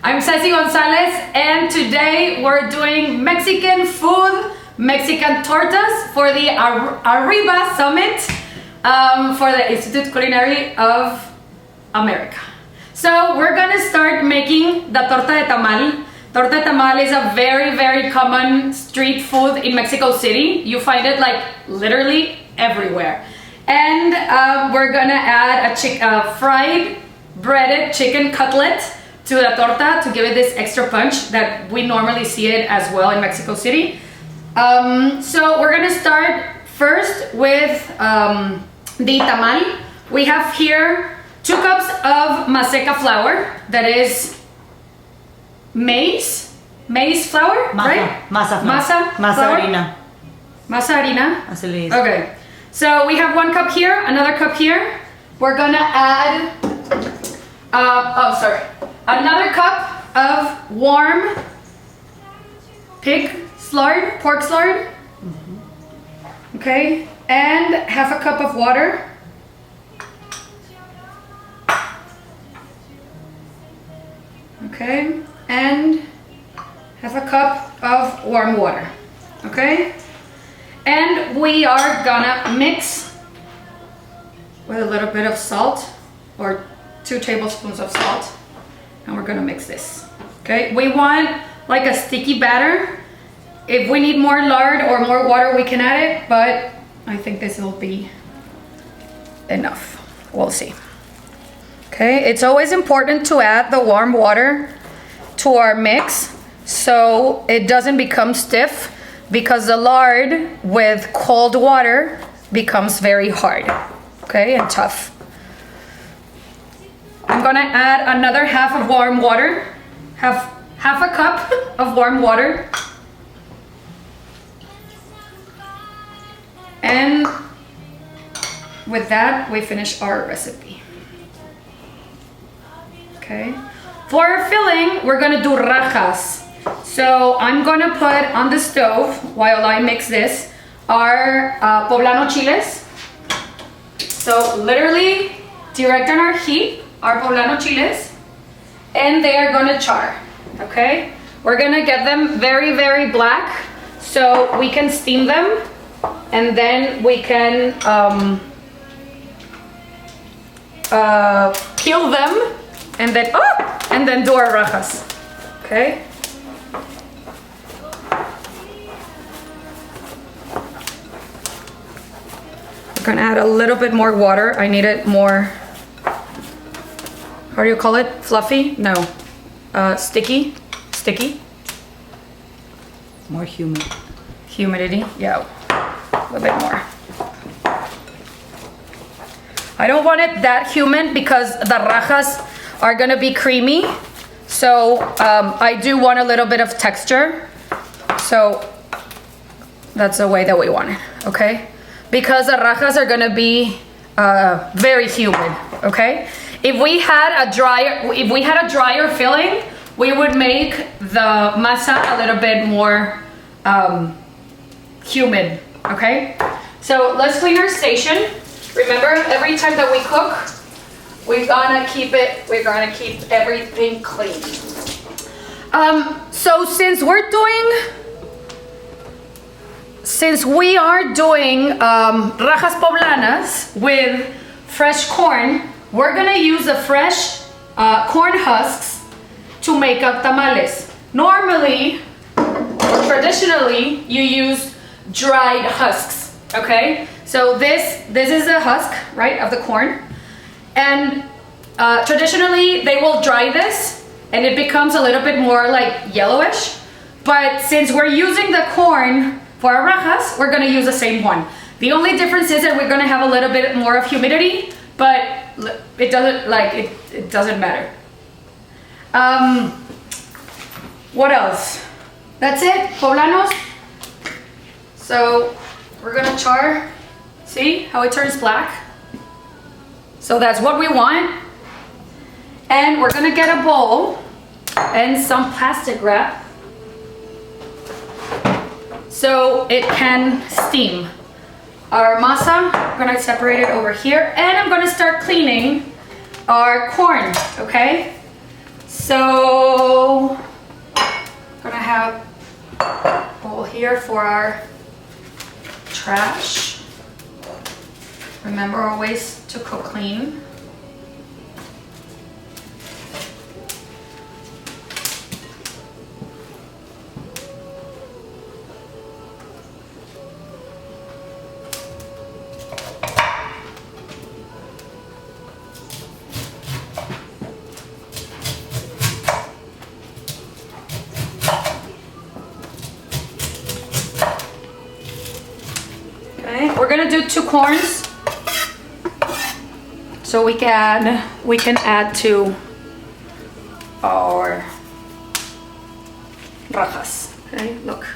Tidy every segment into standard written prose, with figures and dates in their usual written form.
I'm Cecy Gonzalez, and today we're doing Mexican food, Mexican tortas for the Arriba Summit for the Institute Culinary of America. So we're gonna start making the torta de tamal. Torta de tamal is a very, very common street food in Mexico City. You find it like literally everywhere. And we're gonna add a fried breaded chicken cutlet to the torta to give it this extra punch that we normally see it as well in Mexico City. So we're gonna start first with the tamal. We have here 2 cups of maseca flour, that is maize flour, right? Masa flour? harina. Masa harina? Así le dice. Okay, so we have 1 cup here, another cup here. We're gonna add, another cup of warm pork lard. Okay, and half a cup of water. Okay, and half a cup of warm water. Okay, and we are gonna mix with a little bit of salt, or 2 tablespoons of salt, and we're gonna mix this. Okay, we want like a sticky batter. If we need more lard or more water, we can add it, but I think this will be enough. We'll see. Okay, it's always important to add the warm water to our mix so it doesn't become stiff, because the lard with cold water becomes very hard, okay, and tough. I'm gonna add another half of warm water, half a cup of warm water. And with that, we finish our recipe. Okay. For our filling, we're gonna do rajas. So I'm gonna put on the stove, while I mix this, our poblano chiles. So literally direct on our heat, our poblano chiles, and they are gonna char, okay? We're gonna get them very, very black so we can steam them, and then we can peel them, and then do our rajas, okay? We're gonna add a little bit more water. I need it more, how do you call it? Fluffy? No. Sticky? More humid. Humidity? Yeah, a little bit more. I don't want it that humid because the rajas are gonna be creamy. So I do want a little bit of texture. So that's the way that we want it, okay? Because the rajas are gonna be very humid, okay? If we had a drier filling, we would make the masa a little bit more humid, okay? So let's clean our station. Remember, every time that we cook, we're gonna keep everything clean. So since we are doing rajas poblanas with fresh corn, we're gonna use the fresh corn husks to make up tamales. Normally, or traditionally, you use dried husks, okay? So this is the husk, right, of the corn. And traditionally, they will dry this, and it becomes a little bit more like yellowish. But since we're using the corn for our rajas, we're gonna use the same one. The only difference is that we're gonna have a little bit more of humidity, but it doesn't matter. What else? That's it, poblanos. So we're gonna char. See how it turns black? So that's what we want. And we're gonna get a bowl and some plastic wrap so it can steam. Our masa, I'm gonna separate it over here, and I'm gonna start cleaning our corn, okay? So, gonna have a bowl here for our trash. Remember always to cook clean. We're gonna do 2 corns, so we can add to our rajas. Okay, look,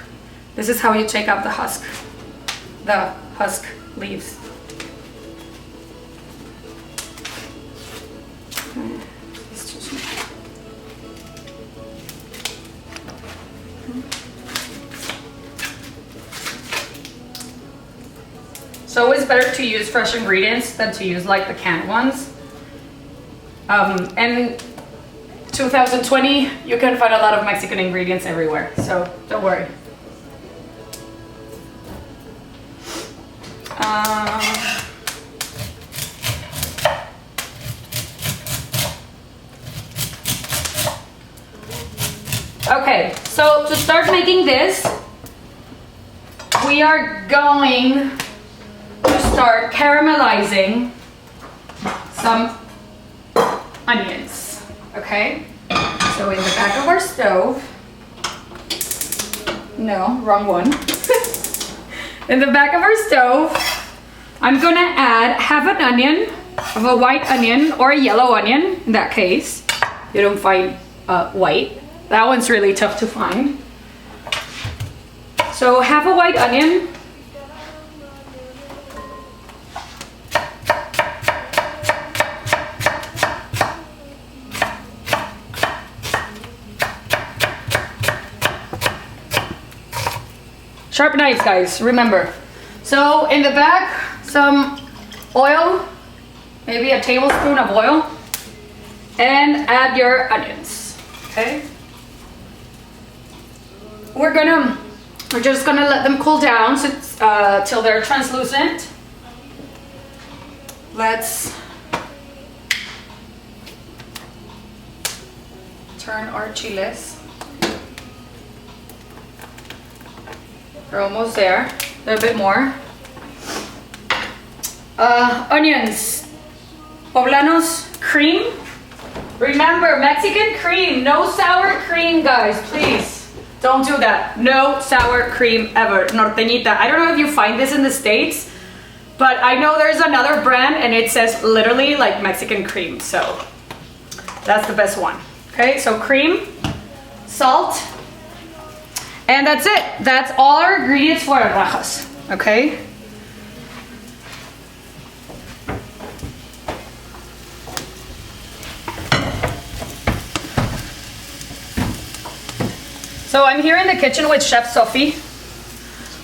this is how you take out the husk leaves. Okay. It's too small. So it's better to use fresh ingredients than to use like the canned ones. And 2020, you can find a lot of Mexican ingredients everywhere, so don't worry. Okay, so to start making this, we are going to start caramelizing some onions. Okay, so in the back of our stove, no, wrong one. In the back of our stove, I'm gonna add half an onion, of a white onion or a yellow onion. In that case, you don't find white. That one's really tough to find. So half a white onion. Sharp knives, guys, remember. So in the back, some oil, maybe a tablespoon of oil, and add your onions, okay? We're just gonna let them cool down till they're translucent. Let's turn our chiles. We're almost there, a little bit more. Onions, poblanos cream. Remember, Mexican cream, no sour cream, guys, please. Don't do that, no sour cream ever, norteñita. I don't know if you find this in the States, but I know there's another brand and it says literally like Mexican cream, so that's the best one. Okay, so cream, salt, and that's it. That's all our ingredients for our rajas, okay? So I'm here in the kitchen with Chef Sophie.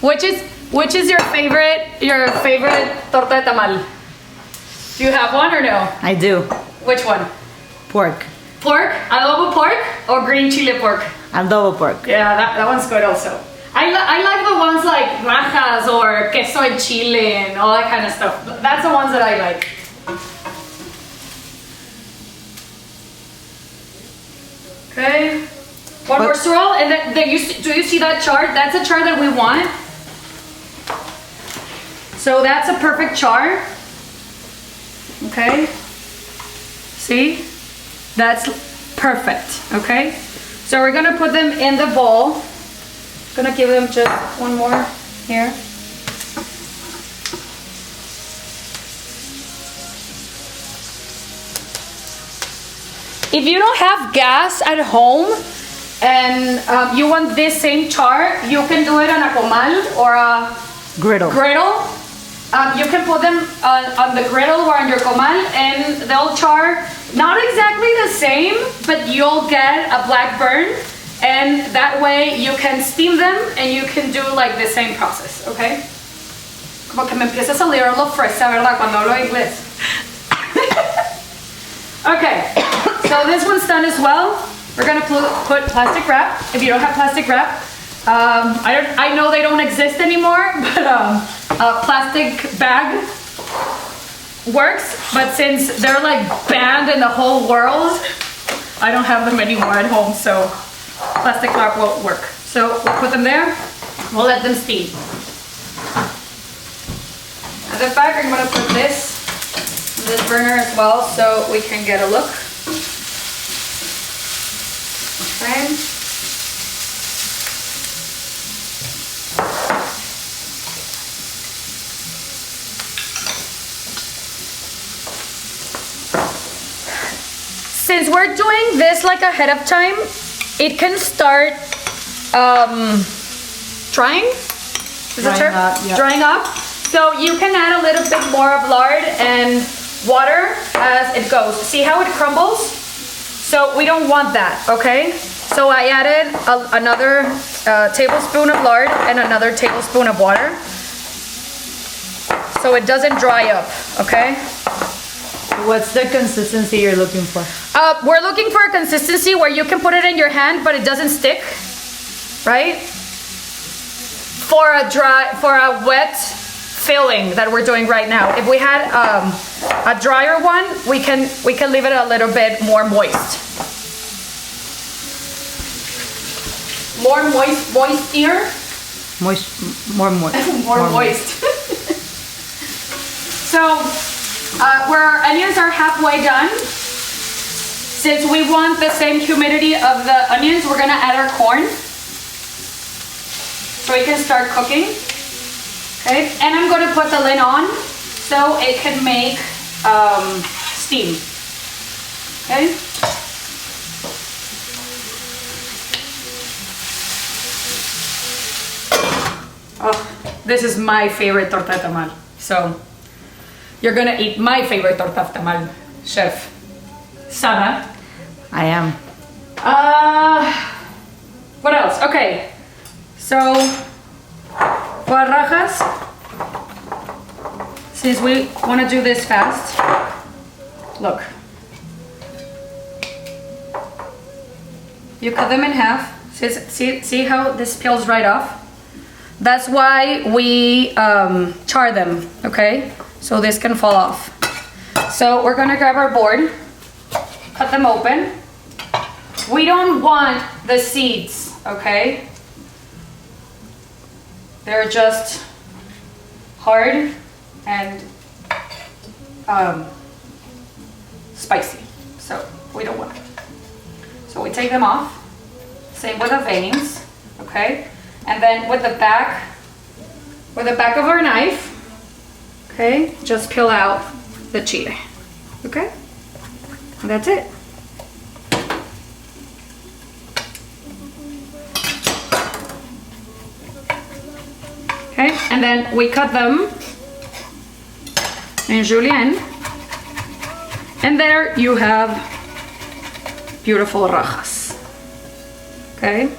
Which is your favorite torta de tamal? Do you have one or no? I do. Which one? Pork. Pork? Adobo pork or green chile pork? Adobo pork. Yeah, that one's good also. I like the ones like rajas or queso en chile and all that kind of stuff. That's the ones that I like. Okay. One more swirl, and then do you see that char? That's a char that we want. So that's a perfect char. Okay. See? That's perfect. Okay. So we're gonna put them in the bowl. Gonna give them just one more here. If you don't have gas at home and you want this same char, you can do it on a comal or a griddle. You can put them on the griddle or on your comal and they'll char not exactly the same, but you'll get a black burn, and that way you can steam them and you can do like the same process, okay? Como que me empieza a salir lo fresa, ¿verdad? Cuando hablo inglés. Okay, So this one's done as well. We're gonna put plastic wrap. If you don't have plastic wrap, I know they don't exist anymore, but a plastic bag works. But since they're like banned in the whole world, I don't have them anymore at home, so plastic wrap won't work. So we'll put them there. We'll let them steam. At the back, I'm gonna put this burner as well, so we can get a look. Okay. Since we're doing this like ahead of time, it can start drying. Is it true? Yeah. Drying up. So you can add a little bit more of lard and water as it goes. See how it crumbles? So we don't want that, okay? So I added another tablespoon of lard and another tablespoon of water, so it doesn't dry up, okay? What's the consistency you're looking for? We're looking for a consistency where you can put it in your hand, but it doesn't stick, right? For a wet filling that we're doing right now. If we had a drier one, we can leave it a little bit more moist. More moistier. More moist. More moist. So, where our onions are halfway done, since we want the same humidity of the onions, we're gonna add our corn. So we can start cooking. Okay, and I'm gonna put the lid on so it can make steam. Okay. Oh, this is my favorite torta de tamal. So you're gonna eat my favorite torta de tamal, Chef Sara. I am. What else? Okay, so rajas. Since we want to do this fast, look. You cut them in half. See how this peels right off? That's why we char them, okay? So this can fall off. So we're gonna grab our board, cut them open. We don't want the seeds, okay? They're just hard and spicy, so we don't want it. So we take them off, same with the veins, okay? And then with the back of our knife, okay, just peel out the chile, okay? And that's it. Okay, and then we cut them in julienne, and there you have beautiful rajas. Okay.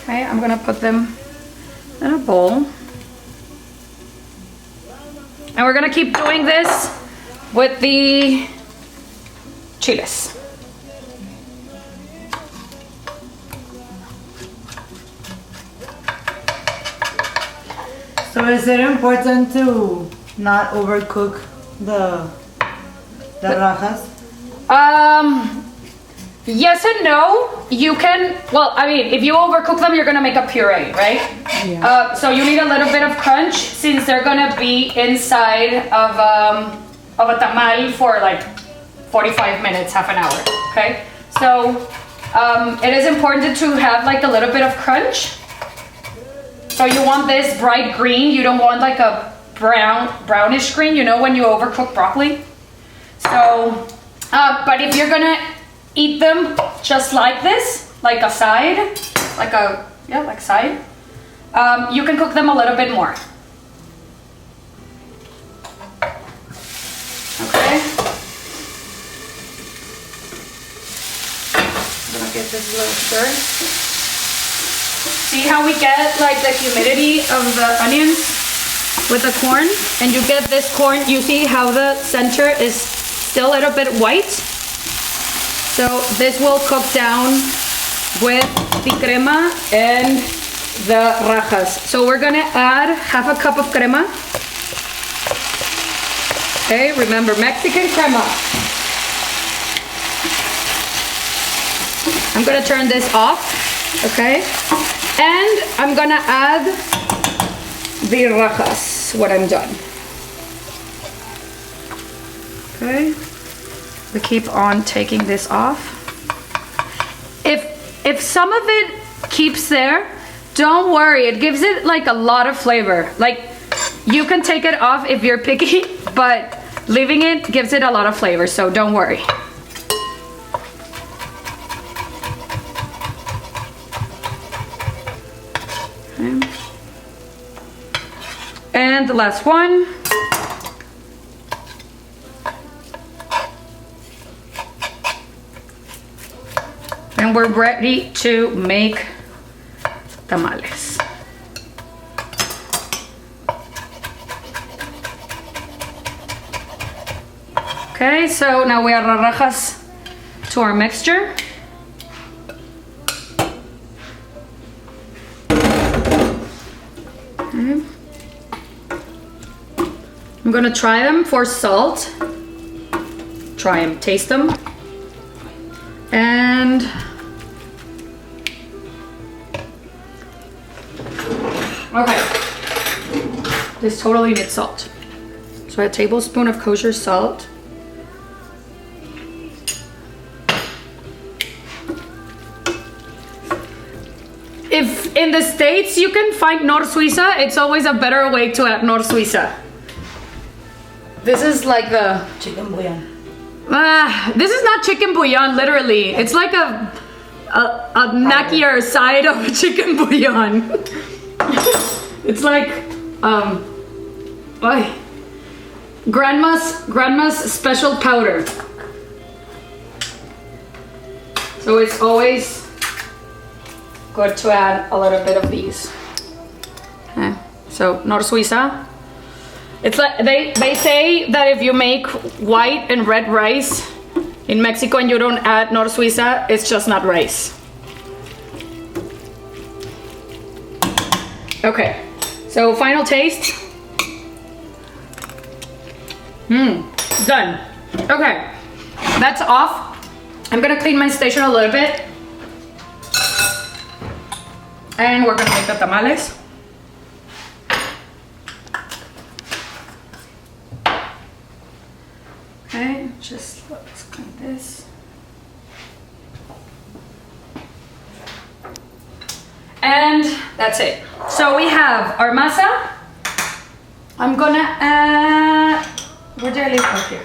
Okay, I'm gonna put them in a bowl. And we're gonna keep doing this with the chiles. So is it important to not overcook the rajas? Yes and no. You can, well, I mean, if you overcook them, you're gonna make a puree, right? Yeah. So you need a little bit of crunch since they're gonna be inside of a tamal for like 45 minutes, half an hour, okay? So it is important to have like a little bit of crunch. So you want this bright green, you don't want like a brownish green, you know, when you overcook broccoli. So, but if you're gonna eat them just like this, like a side, like side, you can cook them a little bit more. Okay. I'm gonna get this little stir. See how we get like the humidity of the onions? with the corn, and you get this corn. You see how the center is still a little bit white? So this will cook down with the crema and the rajas. So we're gonna add half a cup of crema. Okay, remember Mexican crema. I'm gonna turn this off, okay? And I'm gonna add the rajas when I'm done. Okay, we keep on taking this off. If some of it keeps there, don't worry, it gives it like a lot of flavor. Like, you can take it off if you're picky, but leaving it gives it a lot of flavor, so don't worry. Okay. And the last one. And we're ready to make tamales. Okay, so now we add rajas to our mixture. Okay. I'm gonna try them for salt. Try them, taste them. And okay, this totally needs salt. So a tablespoon of kosher salt. If in the States you can find Nor Suiza, it's always a better way to add Nor Suiza. This is like the Chicken bouillon. this is not chicken bouillon, literally. It's like a knackier side of chicken bouillon. It's like grandma's special powder. So it's always good to add a little bit of these. Okay. So Nor Suiza. It's like they say that if you make white and red rice in Mexico and you don't add Nor Suiza, it's just not rice. Okay, so final taste. Done. Okay, that's off. I'm gonna clean my station a little bit. And we're gonna make the tamales. Okay, just let's clean this. And that's it. So we have our masa. I'm gonna add, where did I leave it here?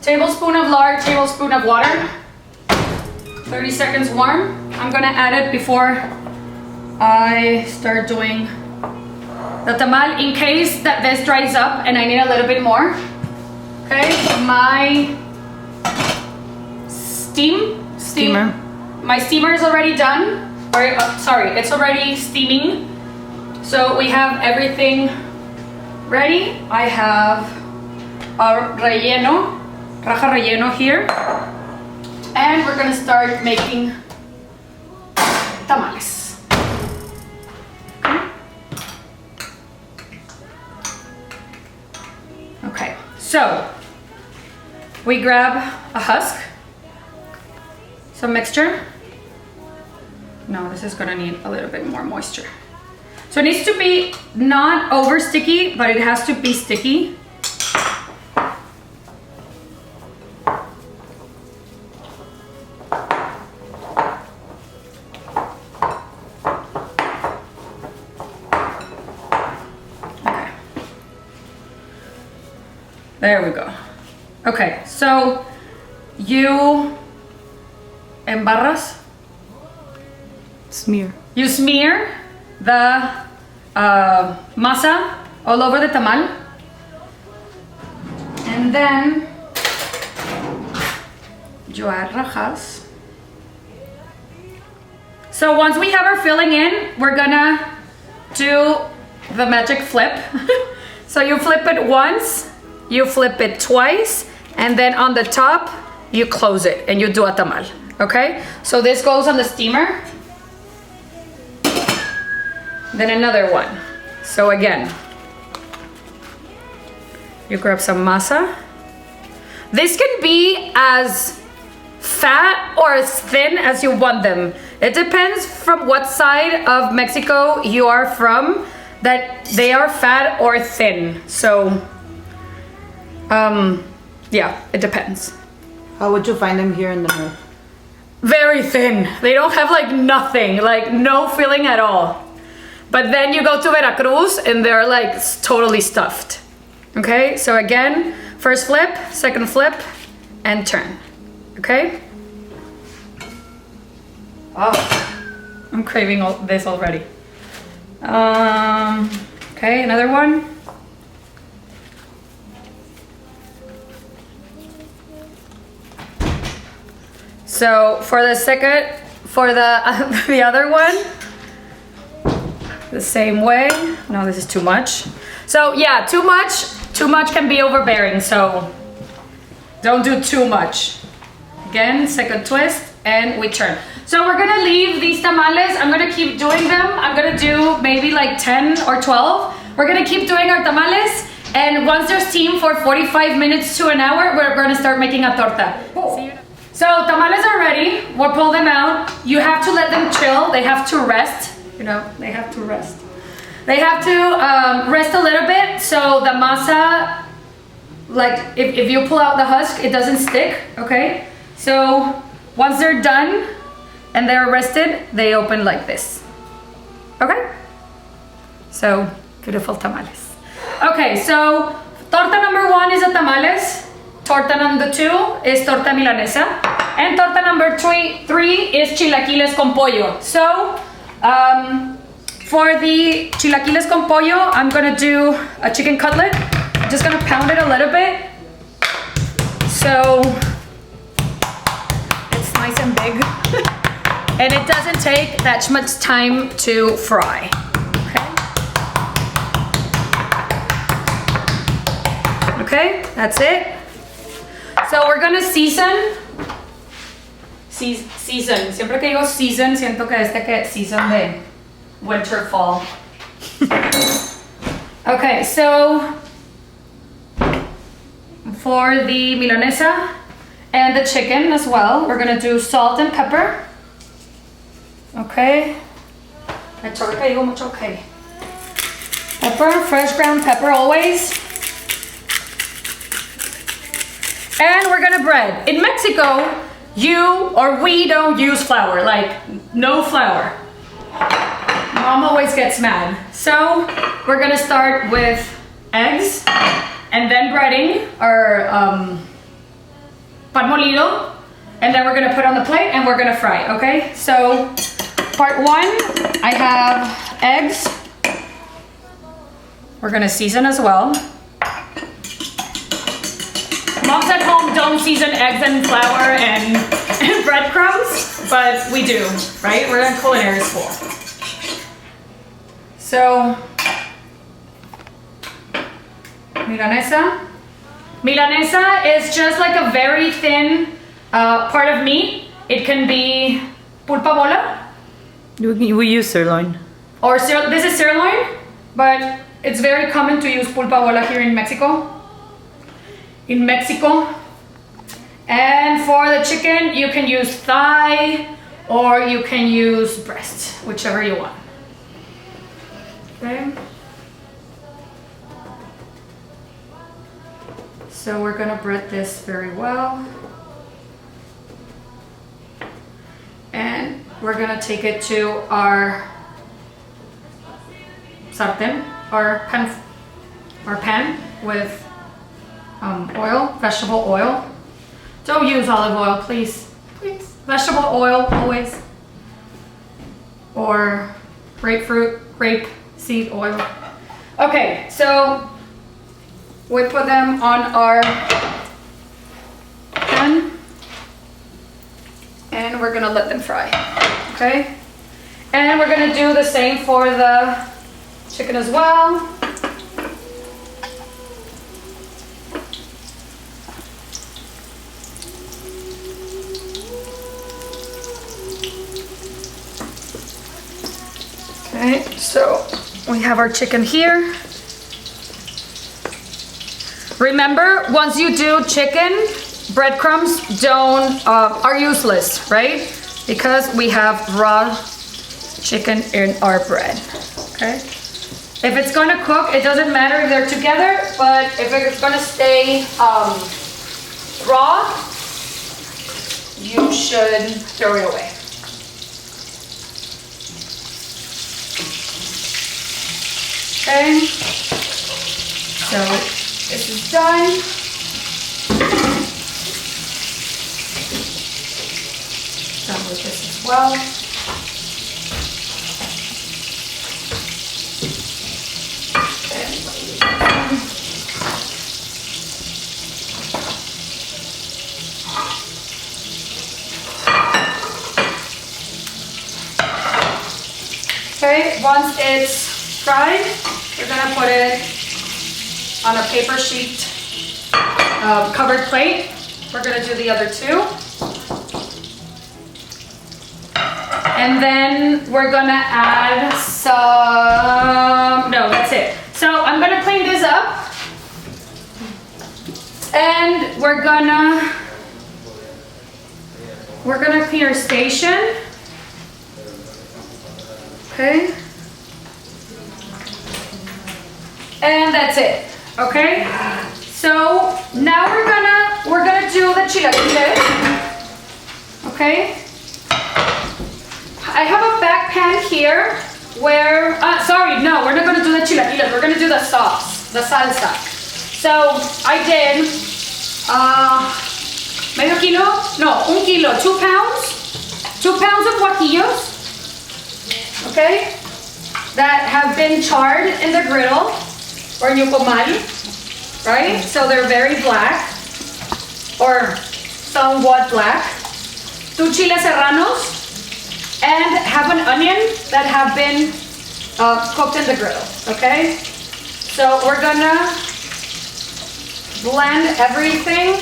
Tablespoon of lard, tablespoon of water. 30 seconds warm. I'm gonna add it before I start doing the tamal in case that this dries up and I need a little bit more. Okay, my steamer. My steamer is already done. Or sorry, it's already steaming. So we have everything ready. I have our raja relleno here, and we're gonna start making tamales. Okay, so we grab a husk, some mixture. No, this is gonna need a little bit more moisture. So it needs to be not over sticky, but it has to be sticky. There we go. Okay, so you embarras? Smear. You smear the masa all over the tamal. And then you add rajas. So once we have our filling in, we're gonna do the magic flip. So you flip it once, you flip it twice, and then on the top, you close it and you do a tamal, okay? So this goes on the steamer. Then another one. So again, you grab some masa. This can be as fat or as thin as you want them. It depends from what side of Mexico you are from, that they are fat or thin. So, yeah, it depends. How would you find them here in the north? Very thin. They don't have like nothing, like no filling at all. But then you go to Veracruz and they're like totally stuffed. Okay, so again, first flip, second flip, and turn. Okay? Oh, I'm craving all this already. Okay, another one. So for the second, for the the other one, the same way. No, this is too much. So yeah, too much can be overbearing, so don't do too much. Again, second twist, and we turn. So we're gonna leave these tamales. I'm gonna keep doing them. I'm gonna do maybe like 10 or 12. We're gonna keep doing our tamales, and once they're steamed for 45 minutes to an hour, we're gonna start making a torta. So tamales are ready. We'll pull them out. You have to let them chill. They have to rest. You know, they have to rest. They have to rest a little bit so the masa, like if you pull out the husk, it doesn't stick, okay? So once they're done and they're rested, they open like this, okay? So beautiful tamales. Okay, so torta number 1 is a tamales. Torta number 2 is torta milanesa. And torta number 3 is chilaquiles con pollo. So, for the chilaquiles con pollo, I'm gonna do a chicken cutlet. I'm just gonna pound it a little bit. So, it's nice and big. And it doesn't take that much time to fry. Okay, that's it. So we're gonna season. Season. Siempre que digo season, siento que es de que season de winter, fall. Okay, so for the milanesa and the chicken as well, we're gonna do salt and pepper. Okay. Okay. Pepper, fresh ground pepper always. And we're gonna bread. In Mexico, we don't use flour, like no flour. Mom always gets mad. So we're gonna start with eggs and then breading our pan molido, and then we're gonna put on the plate and we're gonna fry, okay? So part 1, I have eggs. We're gonna season as well. Moms at home don't season eggs and flour and breadcrumbs, but we do, right? We're in culinary school. So, Milanesa. Milanesa is just like a very thin part of meat. It can be pulpa bola. We use sirloin. Or this is sirloin, but it's very common to use pulpa bola here in Mexico. And for the chicken, you can use thigh or you can use breast, whichever you want. Okay. So we're gonna bread this very well. And we're gonna take it to our sartén, our pan with oil, vegetable oil. Don't use olive oil, please. Please. Vegetable oil, always. Or grape seed oil. Okay, so we put them on our pan and we're gonna let them fry, okay? And we're gonna do the same for the chicken as well. Okay, so we have our chicken here. Remember, once you do chicken, breadcrumbs are useless, right? Because we have raw chicken in our bread, okay? If it's gonna cook, it doesn't matter if they're together, but if it's gonna stay raw, you should throw it away. Okay, so this is done. Done with this as well. Okay, once it's fried, we're gonna put it on a paper sheet, covered plate. We're gonna do the other two. And then we're gonna add some, no, that's it. So I'm gonna clean this up. And we're gonna clean our station. Okay. And that's it. Okay. So now we're gonna do the chilaquiles. Okay. I have a back pan here where sorry, no, we're not gonna do the chilaquiles. We're gonna do the sauce, the salsa. So I did medio kilo, no, 1 kilo, 2 pounds, 2 pounds of guajillos. Okay, that have been charred in the griddle or ñucomal, right? So they're very black or somewhat black. 2 chiles serranos and half an onion that have been cooked in the griddle. Okay, so we're gonna blend everything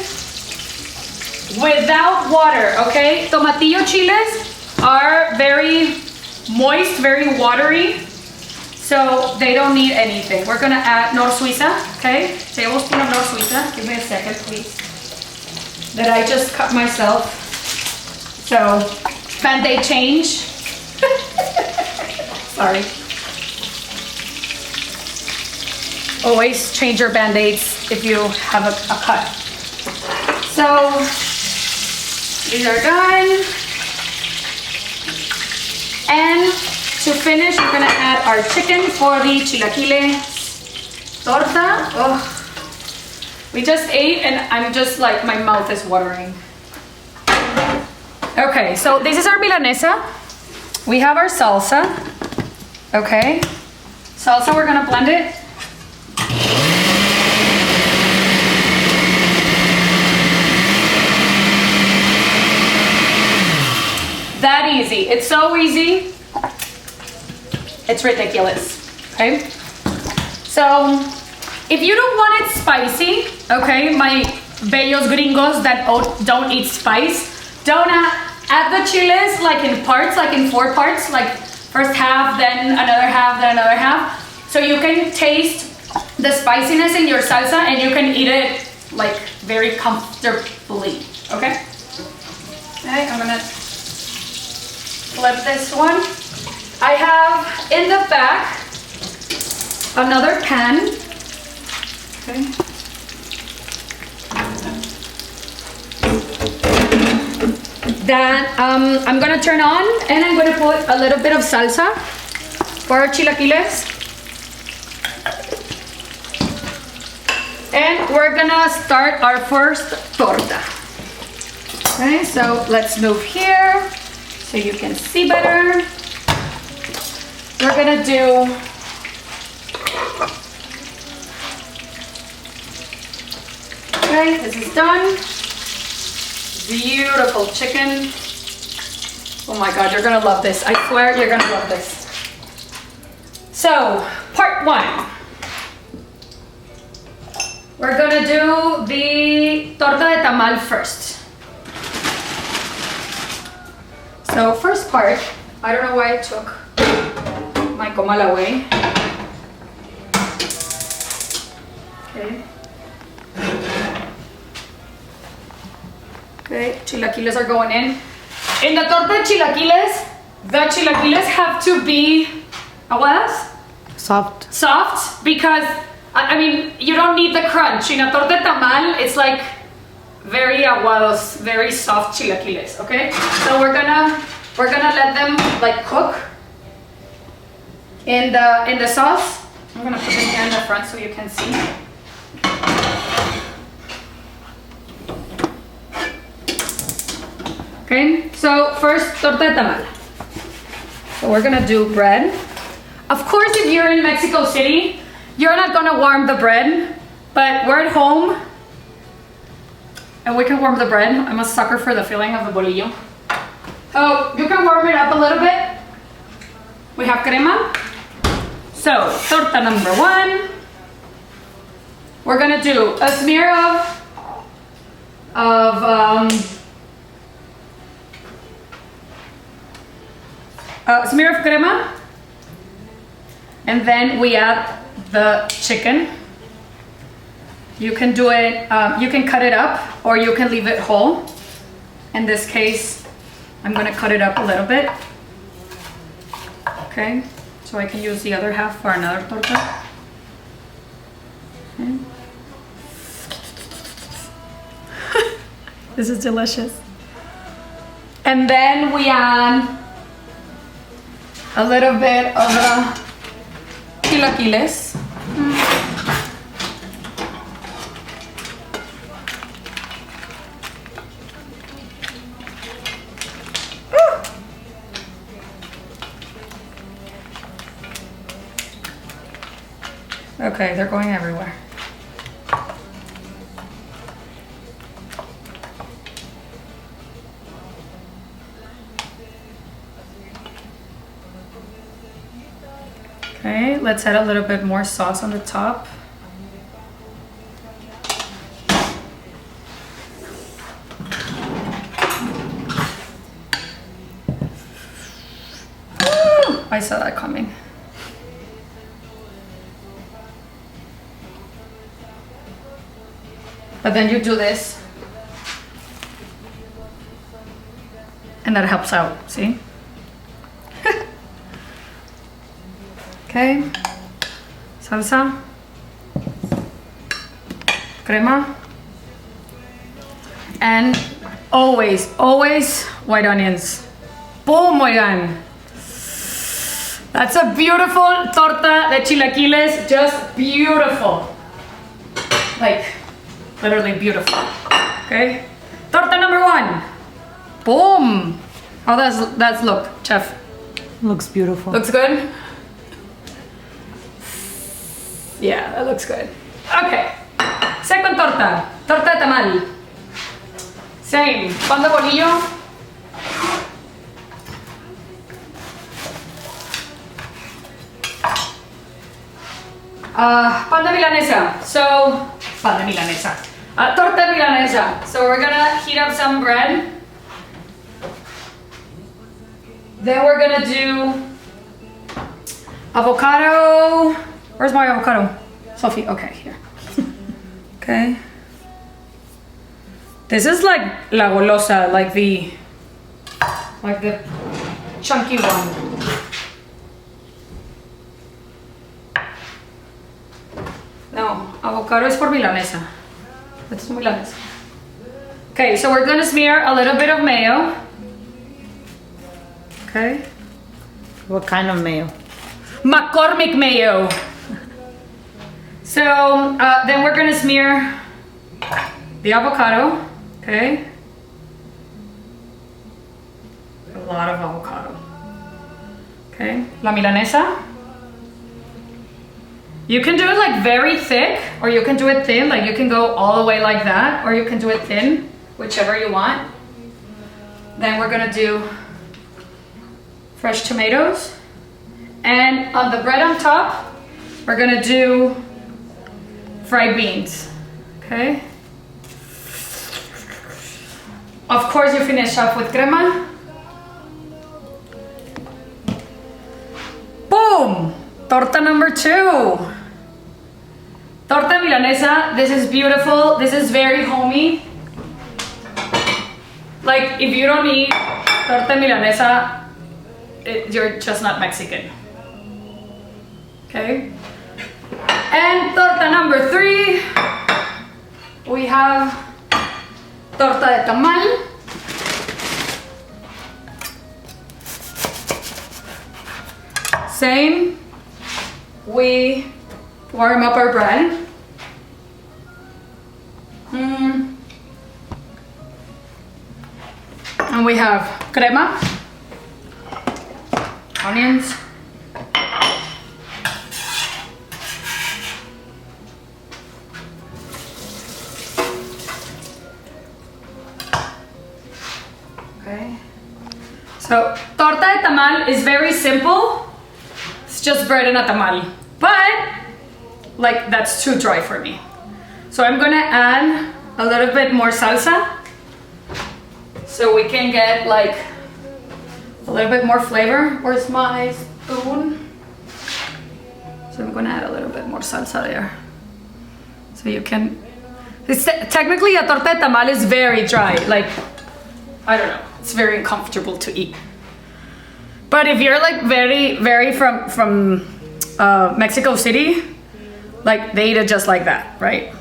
without water. Okay, tomatillo chiles are very moist, very watery, so they don't need anything. We're gonna add Nor Suiza, okay? Tablespoon of Nor Suiza. Give me a second, please. That I just cut myself. So, Band-Aid change. Sorry. Always change your Band-Aids if you have a cut. So, these are done. And to finish, we're gonna add our chicken for the chilaquiles torta. Oh, we just ate and I'm just like, my mouth is watering. Okay, so this is our Milianesa. We have our salsa. Okay, salsa, we're gonna blend it. That easy. It's so easy. It's ridiculous. Okay? So, if you don't want it spicy, okay, my bellos gringos that don't eat spice, don't add the chiles like in parts, like in 4 parts, like first half, then another half, then another half. So you can taste the spiciness in your salsa and you can eat it like very comfortably. Okay? Okay, I'm gonna flip this one. I have in the back another pan. Okay. That I'm gonna turn on and I'm gonna put a little bit of salsa for our chilaquiles. And we're gonna start our first torta. Okay, so let's move here so you can see better. We're gonna do okay, this is done. Beautiful chicken. Oh my God, you're gonna love this. I swear you're gonna love this. So, part 1. We're gonna do the torta de tamal first. So, first part, I don't know why I took my comal away. Okay. Okay, chilaquiles are going in. In the torta de chilaquiles have to be aguadas? Soft. Soft, because I mean you don't need the crunch. In a torta de tamal, it's like very aguados, very soft chilaquiles. Okay, so we're gonna let them like cook in the sauce. I'm gonna put them here in the front so you can see. Okay, so first torta de tamal. So we're gonna do bread. Of course, if you're in Mexico City, you're not gonna warm the bread, but we're at home and we can warm the bread. I'm a sucker for the feeling of the bolillo. So you can warm it up a little bit. We have crema. So torta number 1. We're gonna do a smear smear of crema, and then we add the chicken. You can do it, you can cut it up or you can leave it whole. In this case, I'm gonna cut it up a little bit. Okay, so I can use the other half for another torta. Okay. This is delicious. And then we add a little bit of the chilaquiles. Okay, they're going everywhere. Okay, let's add a little bit more sauce on the top. Woo! I saw that coming. But then you do this, and that helps out, see? Okay, salsa, crema, and always white onions. Boom, oigan. That's a beautiful torta de chilaquiles, just beautiful. Like, literally beautiful. Okay, torta number 1. Boom. How does that look, chef? Looks beautiful. Looks good? Yeah, that looks good. Okay, second torta, torta de tamal. Same, pan de bolillo. Pan de milanesa. So, pan de milanesa. Torta de milanesa. So we're gonna heat up some bread. Then we're gonna do avocado. Where's my avocado? Sophie, okay, here. Okay. This is like la golosa, like the chunky one. No, avocado is for milanesa. That's milanesa. Okay, so we're gonna smear a little bit of mayo. Okay. What kind of mayo? McCormick mayo. So then we're gonna smear the avocado. Okay. A lot of avocado. Okay. La milanesa. You can do it like very thick, or you can do it thin. Like you can go all the way like that, or you can do it thin, whichever you want. Then we're gonna do fresh tomatoes. And on the bread on top, we're gonna do fried beans, okay? Of course, you finish up with crema. Boom! Torta number 2. Torta Milanesa. This is beautiful. This is very homey. Like, if you don't eat torta Milanesa, you're just not Mexican. Okay? And torta number 3. We have torta de tamal. Same. We warm up our bread. And we have crema, onions, okay. So torta de tamal is very simple. It's just bread and a tamal, but like that's too dry for me. So I'm gonna add a little bit more salsa so we can get like a little bit more flavor. Where's my spoon? So I'm gonna add a little bit more salsa there. So you can, technically a torta de tamal is very dry. Like, I don't know, it's very uncomfortable to eat. But if you're like very from Mexico City, like they eat it just like that, right?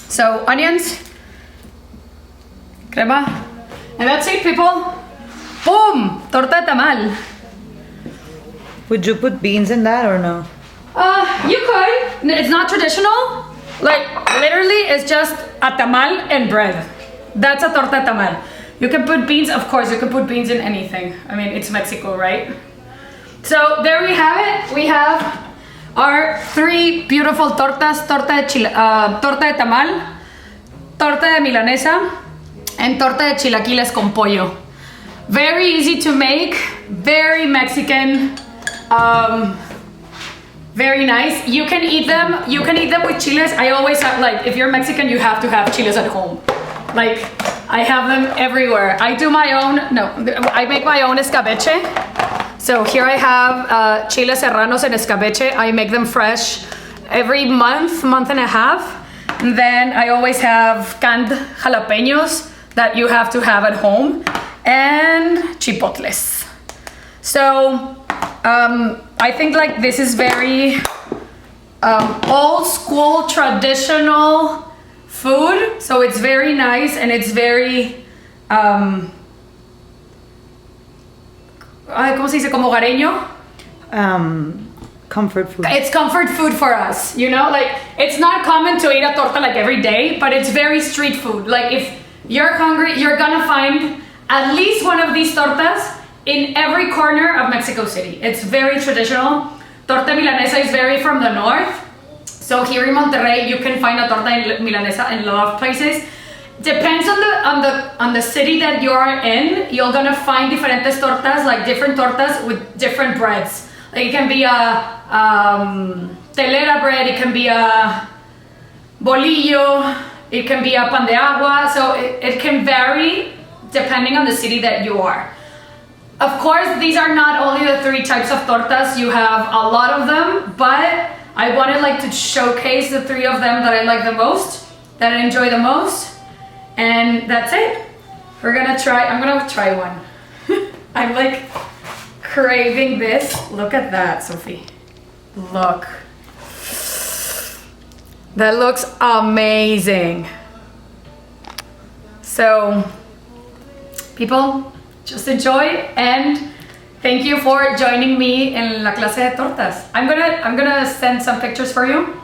So onions, crema, and that's it, people. Boom! Torta de tamal. Would you put beans in that or no? You could. It's not traditional. Like literally, it's just a tamal and bread. That's a torta de tamal. You can put beans, of course, you can put beans in anything. I mean, it's Mexico, right? So there we have it. We have our 3 beautiful tortas, torta de tamal, torta de milanesa, and torta de chilaquiles con pollo. Very easy to make, very Mexican, very nice. You can eat them with chiles. I always have, like, if you're Mexican, you have to have chiles at home. Like, I have them everywhere. I do my own, I make my own escabeche. So here I have chiles serranos and escabeche. I make them fresh every month and a half. And then I always have canned jalapenos that you have to have at home, and chipotles. So I think like this is very old school traditional food, so it's very nice and it's very ¿cómo se dice? Como hogareño. Comfort food. It's comfort food for us, you know, like it's not common to eat a torta like every day, but it's very street food. Like if you're hungry, you're gonna find at least one of these tortas in every corner of Mexico City. It's very traditional. Torta milanesa is very from the north. So here in Monterrey, you can find a torta milanesa in a lot of places. Depends on the city that you are in. You're gonna find diferentes tortas, like different tortas with different breads. Like it can be a telera bread, it can be a bolillo, it can be a pan de agua. So it can vary depending on the city that you are. Of course, these are not only the 3 types of tortas. You have a lot of them, but I wanted like to showcase the 3 of them that I like the most, that I enjoy the most, and that's it. I'm gonna try one. I'm like craving this. Look at that, Sophie. Look. That looks amazing. So, people, just enjoy, and thank you for joining me in la clase de tortas. I'm gonna send some pictures for you.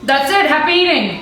That's it. Happy eating.